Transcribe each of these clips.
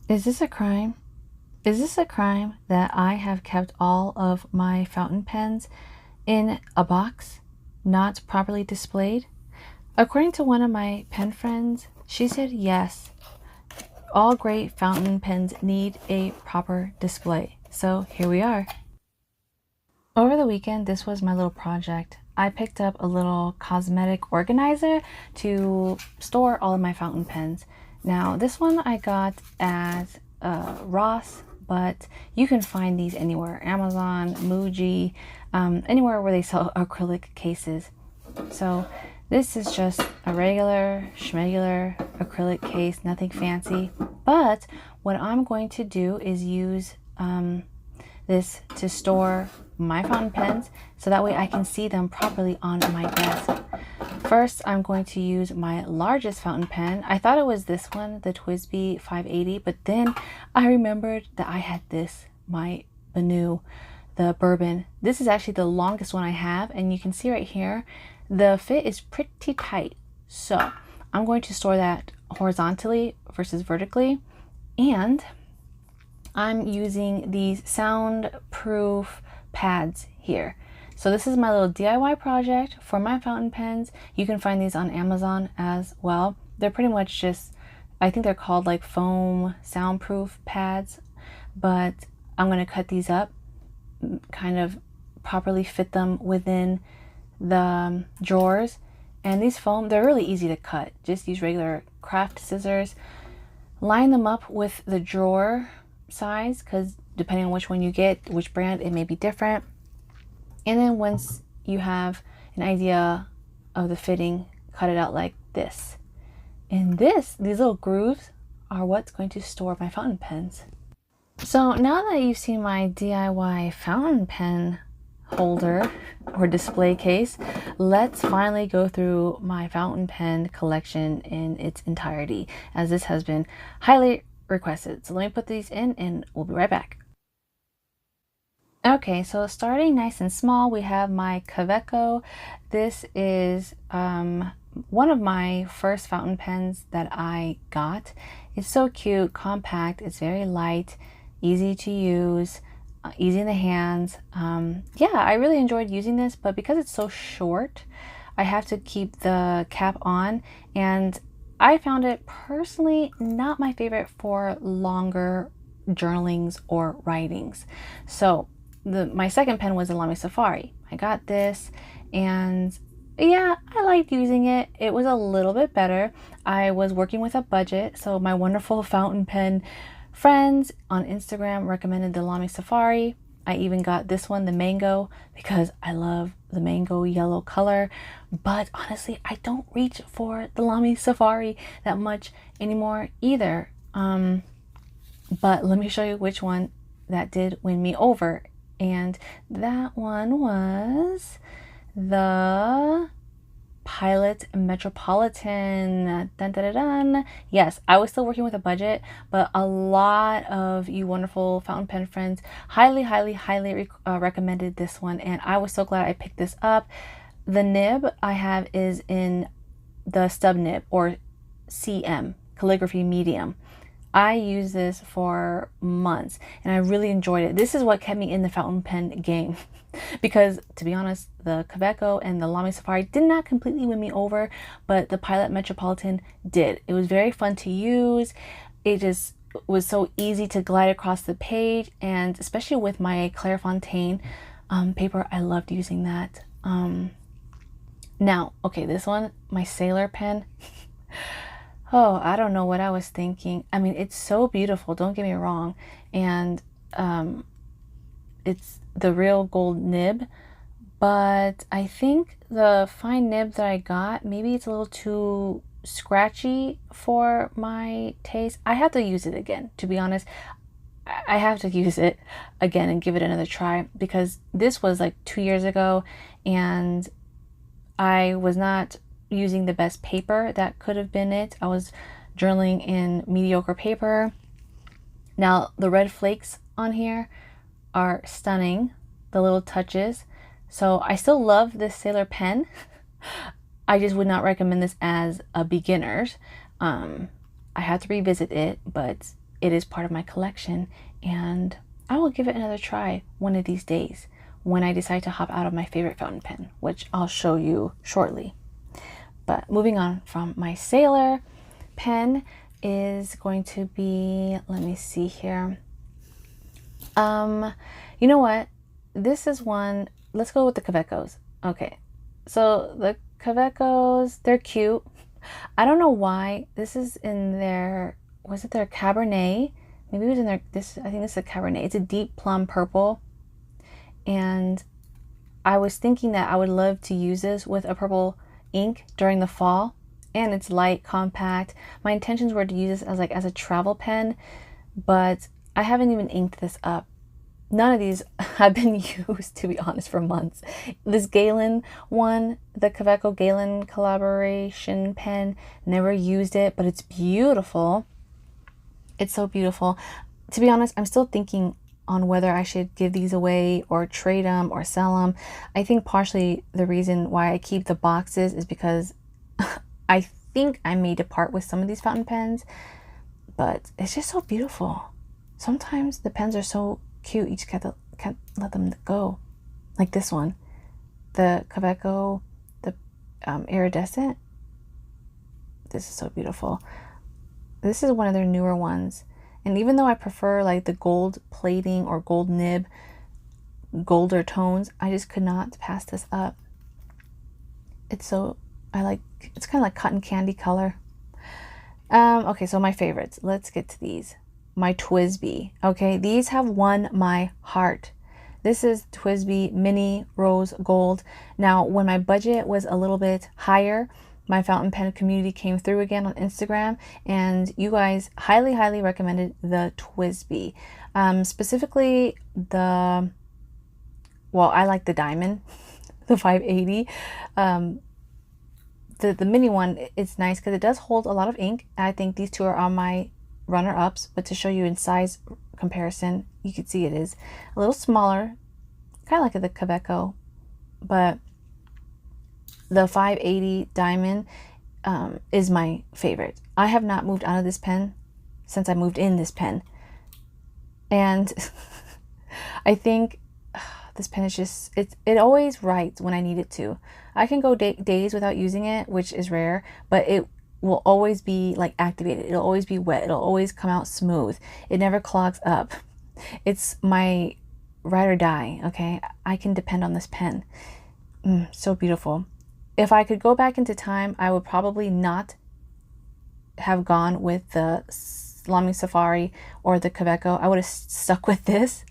Is this a crime? Is this a crime that I have kept all of my fountain pens in a box, not properly displayed? According to one of my pen friends, she said yes, all great fountain pens need a proper display. So here we are. Over the weekend, this was my little project. I picked up a little cosmetic organizer to store all of my fountain pens. Now, this one I got at Ross, but you can find these anywhere. Amazon, Muji, anywhere where they sell acrylic cases. So this is just a regular schmegular acrylic case, nothing fancy. But what I'm going to do is use this to store my fountain pens so that way I can see them properly on my desk. First, I'm going to use my largest fountain pen. I thought it was this one, the Twisby 580, but then I remembered that I had this, my Banu, the bourbon. This is actually the longest one I have, and you can see right here, the fit is pretty tight. So I'm going to store that horizontally versus vertically, and I'm using these soundproof pads here. So this is my little DIY project for my fountain pens. You can find these on Amazon as well. They're pretty much just, I think they're called like foam soundproof pads, but I'm going to cut these up, kind of properly fit them within the drawers. And these foam, they're really easy to cut. Just use regular craft scissors, line them up with the drawer size, because depending on which one you get, which brand, it may be different. And then once you have an idea of the fitting, cut it out like this. And these little grooves are what's going to store my fountain pens. So now that you've seen my DIY fountain pen holder or display case, let's finally go through my fountain pen collection in its entirety, as this has been highly requested. So let me put these in and we'll be right back. Okay, so starting nice and small, we have my Caveco. This is one of my first fountain pens that I got. It's so cute, compact, it's very light, easy to use, easy in the hands. Yeah, I really enjoyed using this, but because it's so short, I have to keep the cap on, and I found it personally not my favorite for longer journalings or writings. So my second pen was the Lamy Safari. I got this, and yeah, I liked using it. It was a little bit better. I was working with a budget, so my wonderful fountain pen friends on Instagram recommended the Lamy Safari. I even got this one, the mango, because I love the mango yellow color. But honestly, I don't reach for the Lamy Safari that much anymore either. But let me show you which one that did win me over. And that one was the Pilot Metropolitan. Dun, dun, dun, dun. Yes, I was still working with a budget, but a lot of you wonderful fountain pen friends highly recommended this one, and I was so glad I picked this up. The nib I have is in the stub nib, or CM, calligraphy medium. I used this for months and I really enjoyed it. This is what kept me in the fountain pen game because, to be honest, the Caveco and the Lamy Safari did not completely win me over, but the Pilot Metropolitan did. It was very fun to use. It just was so easy to glide across the page, and especially with my Clairefontaine paper, I loved using that. Now, okay, this one, my Sailor pen. Oh, I don't know what I was thinking. I mean, it's so beautiful, don't get me wrong. And it's the real gold nib. But I think the fine nib that I got, maybe it's a little too scratchy for my taste. I have to use it again, to be honest. I have to use it again and give it another try, because this was like 2 years ago and I was not using the best paper that could have been it. I was journaling in mediocre paper. Now the red flakes on here are stunning, the little touches. So I still love this Sailor pen. I just would not recommend this as a beginner's. I have to revisit it, but it is part of my collection, and I will give it another try one of these days when I decide to hop out of my favorite fountain pen, which I'll show you shortly. But moving on from my Sailor pen is going to be, let me see here. You know what? This is one, let's go with the Cavecos. Okay, so the Cavecos, they're cute. I don't know why. This is in their, was it their Cabernet? Maybe it was in their, this, I think this is a Cabernet. It's a deep plum purple. And I was thinking that I would love to use this with a purple ink during the fall. And it's light, compact. My intentions were to use this as as a travel pen, but I haven't even inked this up. None of these have been used, to be honest, for months. This Galen one, the Caveco Galen collaboration pen, never used it, but it's beautiful. It's so beautiful. To be honest, I'm still thinking on whether I should give these away or trade them or sell them. I think partially the reason why I keep the boxes is because I think I may depart with some of these fountain pens, but it's just so beautiful. Sometimes the pens are so cute, you just can't let them go. Like this one, the Caveco, the iridescent. This is so beautiful. This is one of their newer ones, and even though I prefer like the gold plating or gold nib, golder tones, I just could not pass this up. It's so, it's kind of like cotton candy color. Okay, so my favorites, let's get to these. My Twisby. Okay, these have won my heart. This is Twisby Mini Rose Gold. Now, when my budget was a little bit higher, my fountain pen community came through again on Instagram, and you guys highly recommended the Twisby. Specifically the, well, I like the diamond, the 580. The mini one, it's nice because it does hold a lot of ink. I think these two are on my runner-ups, but to show you in size comparison, you can see it is a little smaller, kind of like the Caveco, but the 580 diamond is my favorite. I have not moved out of this pen since I moved in this pen, and I think this pen is just, it always writes when I need it to. I can go days without using it, which is rare, but it will always be like activated. It'll always be wet. It'll always come out smooth. It never clogs up. It's my ride or die, okay? I can depend on this pen. So beautiful. If I could go back into time, I would probably not have gone with the Lamy Safari or the Caveco. I would have stuck with this,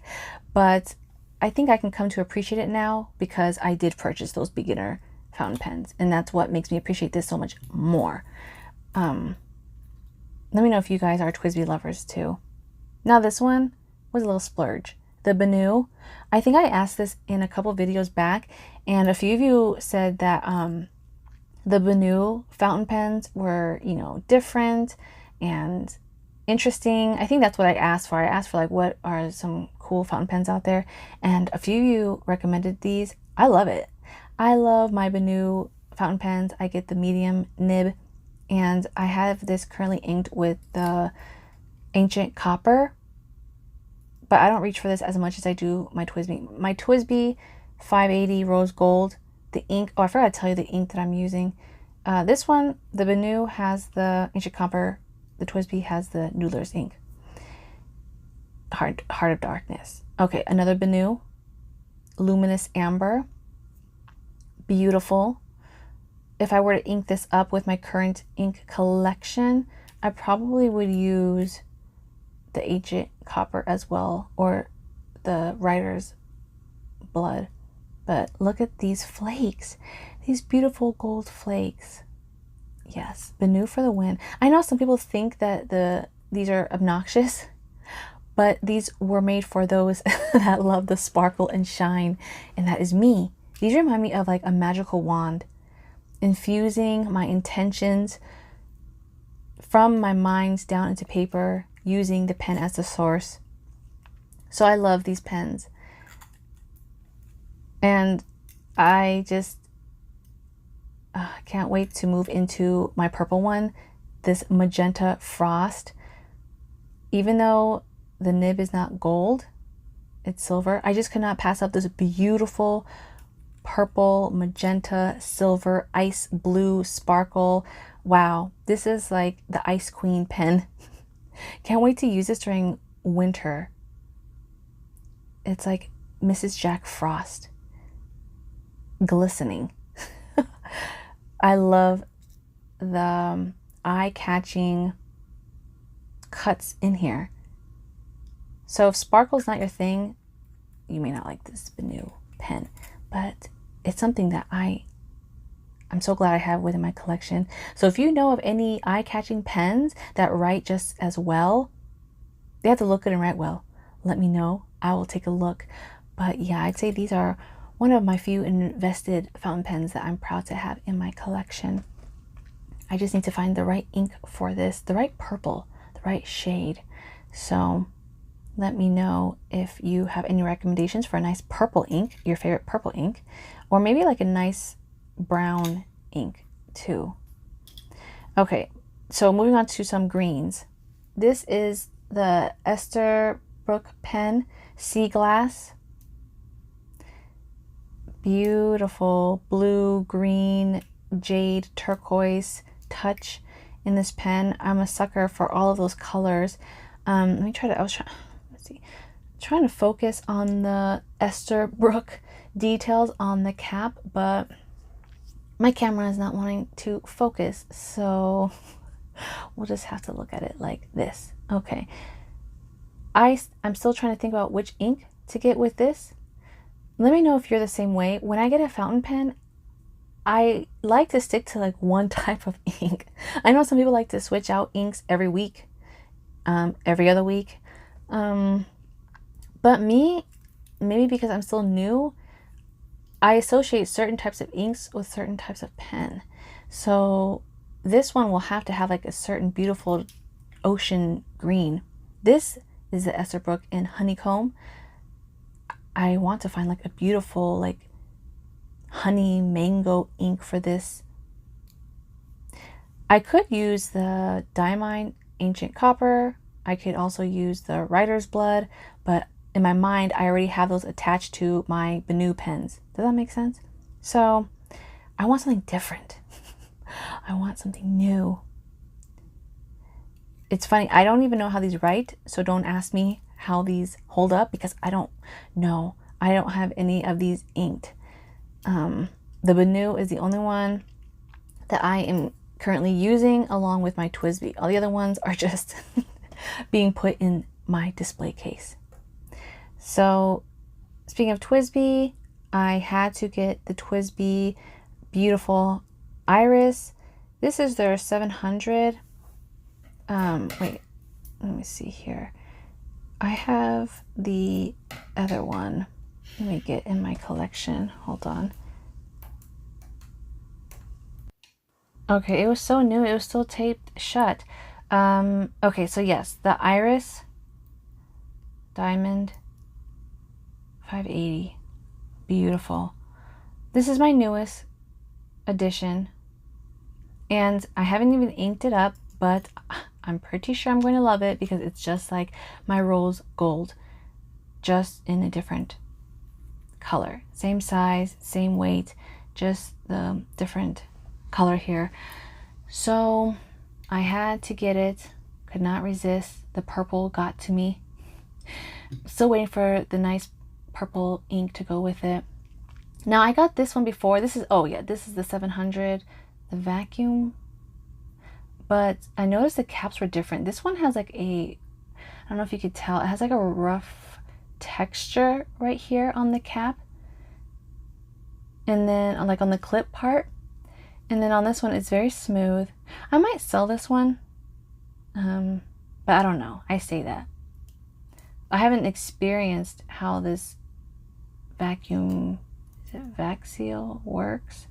but I think I can come to appreciate it now because I did purchase those beginner fountain pens, and that's what makes me appreciate this so much more. Let me know if you guys are Twisby lovers too. Now this one was a little splurge. The Banu, I think I asked this in a couple videos back, and a few of you said that the Banu fountain pens were, you know, different and interesting. I think that's what I asked for. I asked for like, what are some cool fountain pens out there? And a few of you recommended these. I love it. I love my Banu fountain pens. I get the medium nib, and I have this currently inked with the ancient copper, but I don't reach for this as much as I do my Twisby. My Twisby 580 rose gold, the ink, oh, I forgot to tell you the ink that I'm using. This one, the Banu, has the ancient copper. The Twisby has the Noodler's ink. Heart of Darkness. Okay, another Banu, luminous amber. Beautiful. If I were to ink this up with my current ink collection, I probably would use the ancient copper as well, or the writer's blood. But look at these flakes, these beautiful gold flakes. Yes, Banu for the win. I know some people think that these are obnoxious, but these were made for those that love the sparkle and shine, and that is me. These remind me of like a magical wand, infusing my intentions from my mind down into paper, using the pen as the source. So I love these pens, and I just can't wait to move into my purple one, this magenta frost. even though the nib is not gold, it's silver. I just could not pass up this beautiful purple, magenta, silver, ice blue sparkle. Wow, this is like the Ice Queen pen. Can't wait to use this during winter. It's like Mrs. Jack Frost, glistening. I love the eye-catching cuts in here. So if sparkle's not your thing, you may not like this Benu pen, but it's something that I'm so glad I have within my collection. So if you know of any eye-catching pens that write just as well, they have to look good and write well, let me know. I will take a look. But yeah, I'd say these are one of my few invested fountain pens that I'm proud to have in my collection. I just need to find the right ink for this, the right purple, the right shade. So let me know if you have any recommendations for a nice purple ink, your favorite purple ink, or maybe like a nice brown ink too. Okay, so moving on to some greens. This is the Esterbrook pen, Sea Glass. Beautiful blue, green, jade, turquoise touch in this pen. I'm a sucker for all of those colors. Let me try to, trying to focus on the Esterbrook details on the cap, but my camera is not wanting to focus, so we'll just have to look at it like this. Okay, I'm still trying to think about which ink to get with this. Let me know if you're the same way. When I get a fountain pen, I like to stick to like one type of ink. I know some people like to switch out inks every week, every other week. But me, maybe because I'm still new, I associate certain types of inks with certain types of pen. So this one will have to have like a certain beautiful ocean green. This is the Esterbrook in Honeycomb. I want to find like a beautiful like honey mango ink for this. I could use the Diamine Ancient Copper. I could also use the Writer's Blood, but in my mind, I already have those attached to my Benu pens. Does that make sense? So I want something different. I want something new. It's funny, I don't even know how these write, so don't ask me how these hold up because I don't know. I don't have any of these inked. The Benu is the only one that I am currently using along with my Twisby. All the other ones are just being put in my display case. So speaking of Twisby, I had to get the Twisby Beautiful Iris. This is their 700. Wait, let me see here. I have the other one. Let me get in my collection. Hold on. Okay, it was so new. It was still taped shut. Okay, so yes, the Iris Diamond 580. Beautiful. This is my newest edition. And I haven't even inked it up, but I'm pretty sure I'm going to love it because it's just like my rose gold, just in a different color. Same size, same weight, just the different color here. So I had to get it, could not resist. The purple got to me. Still waiting for the nice purple ink to go with it. Now I got this one before. This is, oh yeah, this is the 700, the vacuum. But I noticed the caps were different. This one has like a, I don't know if you could tell, it has like a rough texture right here on the cap. And then like on the clip part. And then on this one, it's very smooth. I might sell this one. But I don't know. I say that. I haven't experienced how this vacuum, is it Vac-Seal, works.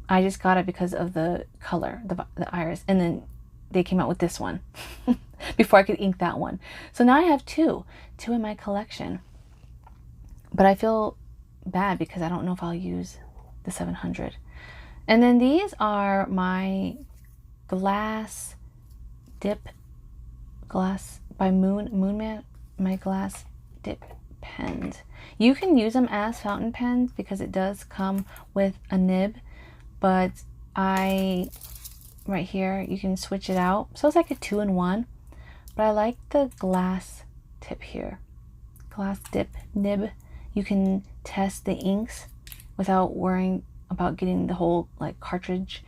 I just got it because of the color, the iris. And then they came out with this one before I could ink that one. So now I have two in my collection. But I feel bad because I don't know if I'll use the 700. And then these are my glass dip glass by Moonman, my glass dip pens. You can use them as fountain pens because it does come with a nib, but right here, you can switch it out. So it's like a 2-in-1, but I like the glass tip here. Glass dip nib. You can test the inks without worrying about getting the whole like cartridge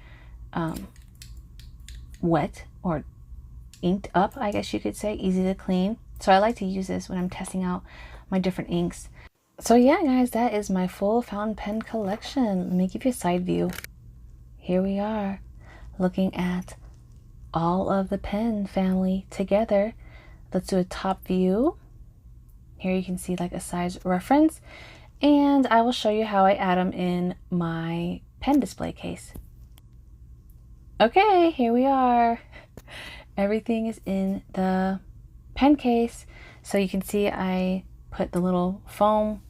wet or inked up, I guess you could say. Easy to clean. So I like to use this when I'm testing out my different inks. So yeah, guys, that is my full fountain pen collection. Let me give you a side view. Here we are, looking at all of the pen family together. Let's do a top view. Here you can see like a size reference, and I will show you how I add them in my pen display case. Okay, here we are. Everything is in the pen case. So you can see I put the little foam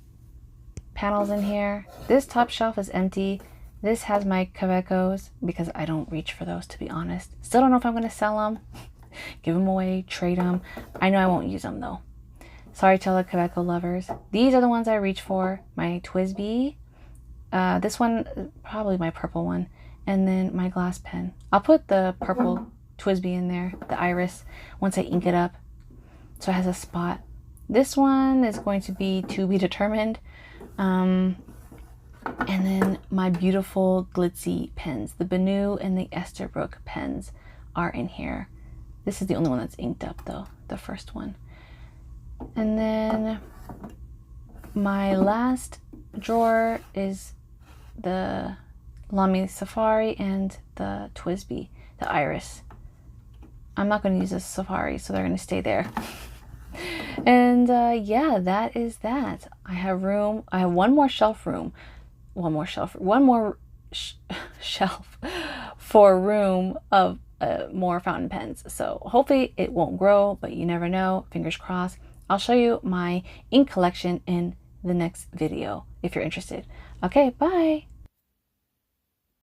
panels in here. This top shelf is empty. This has my Cavecos because I don't reach for those, to be honest. Still don't know if I'm going to sell them, give them away, trade them. I know I won't use them though. Sorry to all the Caveco lovers. These are the ones I reach for. My Twisby. This one, probably my purple one. And then my glass pen. I'll put the purple Twisby in there, the iris, once I ink it up. So it has a spot. This one is going to be to be determined. And then my beautiful glitzy pens. The Benu and the Esterbrook pens are in here. This is the only one that's inked up though, the first one. And then my last drawer is the Lamy Safari and the Twisby, the iris. I'm not going to use the Safari, so they're going to stay there. And yeah, that is that. I have one more shelf for room of more fountain pens. So hopefully it won't grow, but you never know. Fingers crossed. I'll show you my ink collection in the next video if you're interested. Okay, bye.